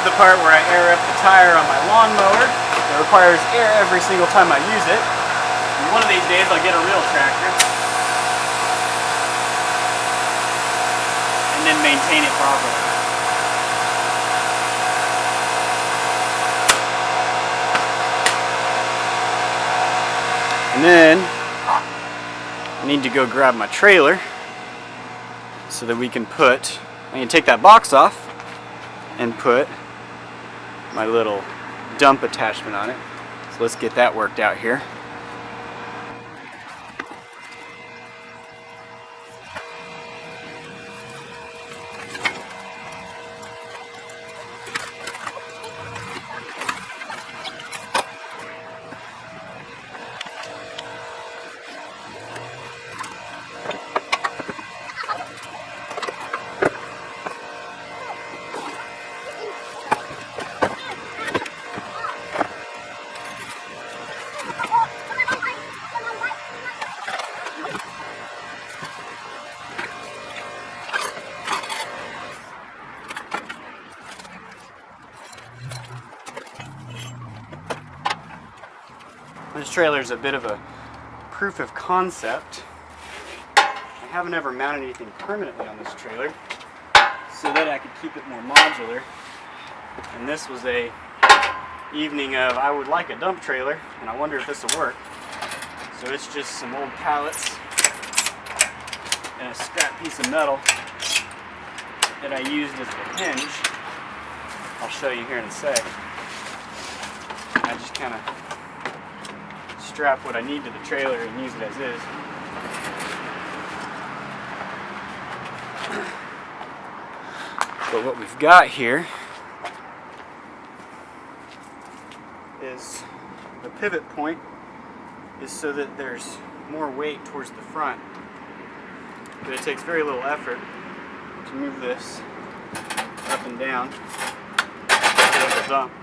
the part where I air up the tire on my lawnmower. It requires air every single time I use it. And one of these days I'll get a real tractor and then maintain it properly. And then I need to go grab my trailer so that we can put, I can take that box off and put my little dump attachment on it. So let's get that worked out here. This trailer is a bit of a proof of concept. I haven't ever mounted anything permanently on this trailer so that I could keep it more modular. And this was a evening of, I would like a dump trailer and I wonder if this will work. So it's just some old pallets and a scrap piece of metal that I used as the hinge. I'll show you here in a sec. I just kind of strap what I need to the trailer and use it as is. But what we've got here is the pivot point is so that there's more weight towards the front. But it takes very little effort to move this up and down to the dump.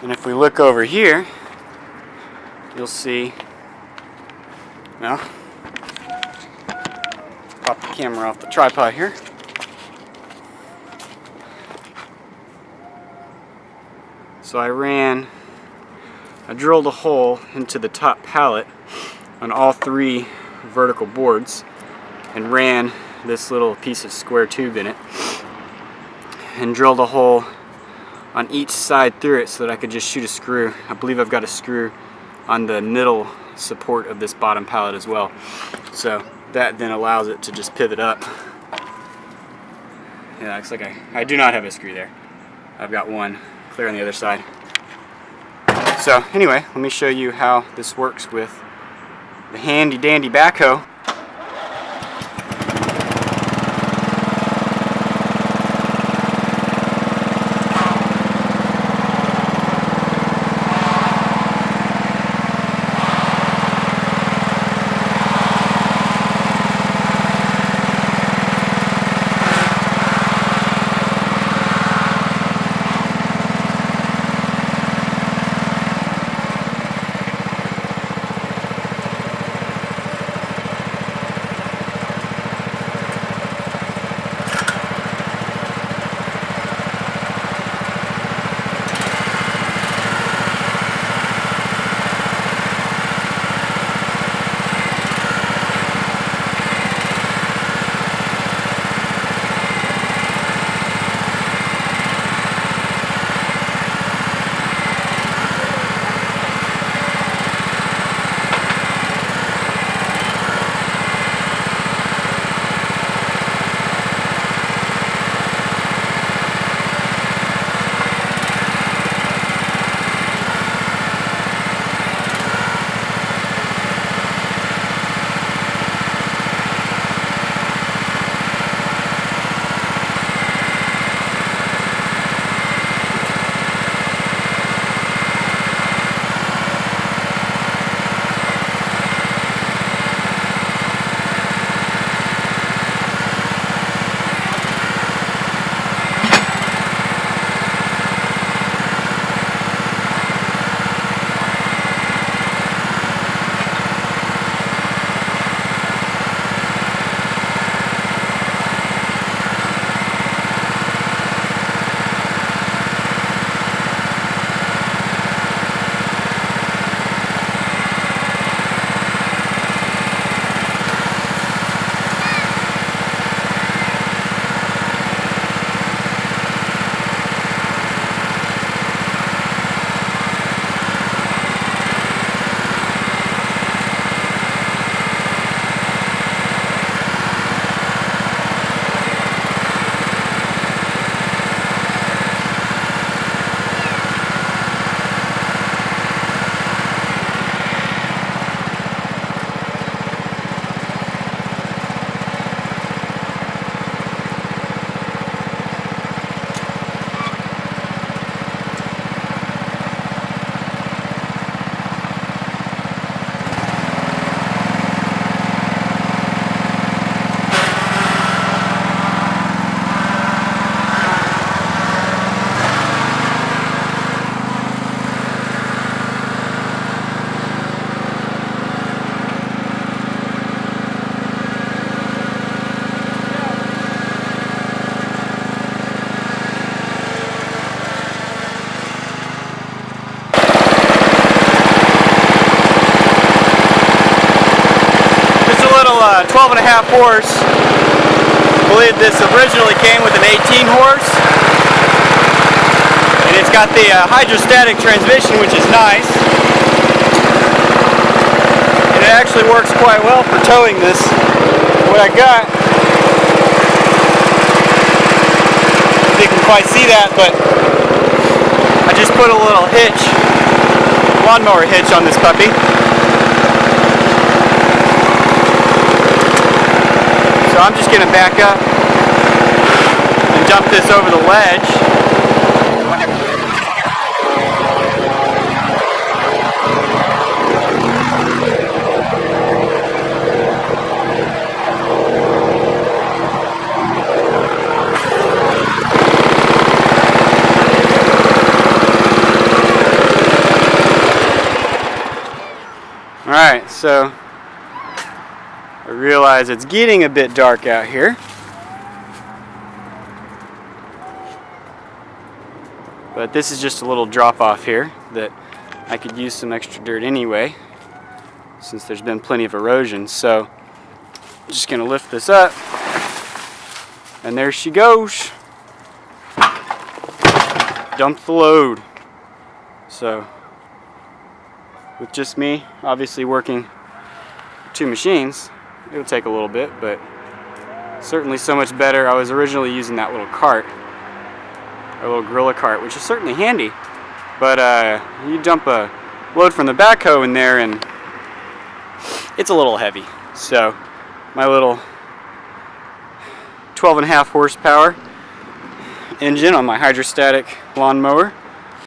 And if we look over here, you'll see, well, pop the camera off the tripod here. So I drilled a hole into the top pallet on all three vertical boards and ran this little piece of square tube in it and drilled a hole on each side through it so that I could just shoot a screw. I believe I've got a screw on the middle support of this bottom pallet as well. So that then allows it to just pivot up. Yeah, looks like I do not have a screw there. I've got one clear on the other side. So anyway, let me show you how this works with the handy dandy backhoe. 12.5 horse. I believe this originally came with an 18 horse. And it's got the hydrostatic transmission, which is nice. And it actually works quite well for towing this. What I got, you can quite see that, but I just put a little hitch, lawnmower hitch on this puppy. So I'm just going to back up and dump this over the ledge. Alright, so I realize it's getting a bit dark out here. But this is just a little drop off here that I could use some extra dirt anyway, since there's been plenty of erosion. So I'm just going to lift this up, and there she goes. Dump the load. So with just me, obviously working two machines, it'll take a little bit, but certainly so much better. I was originally using that little cart, a little gorilla cart, which is certainly handy, but you dump a load from the backhoe in there and it's a little heavy. So my little 12.5 horsepower engine on my hydrostatic lawnmower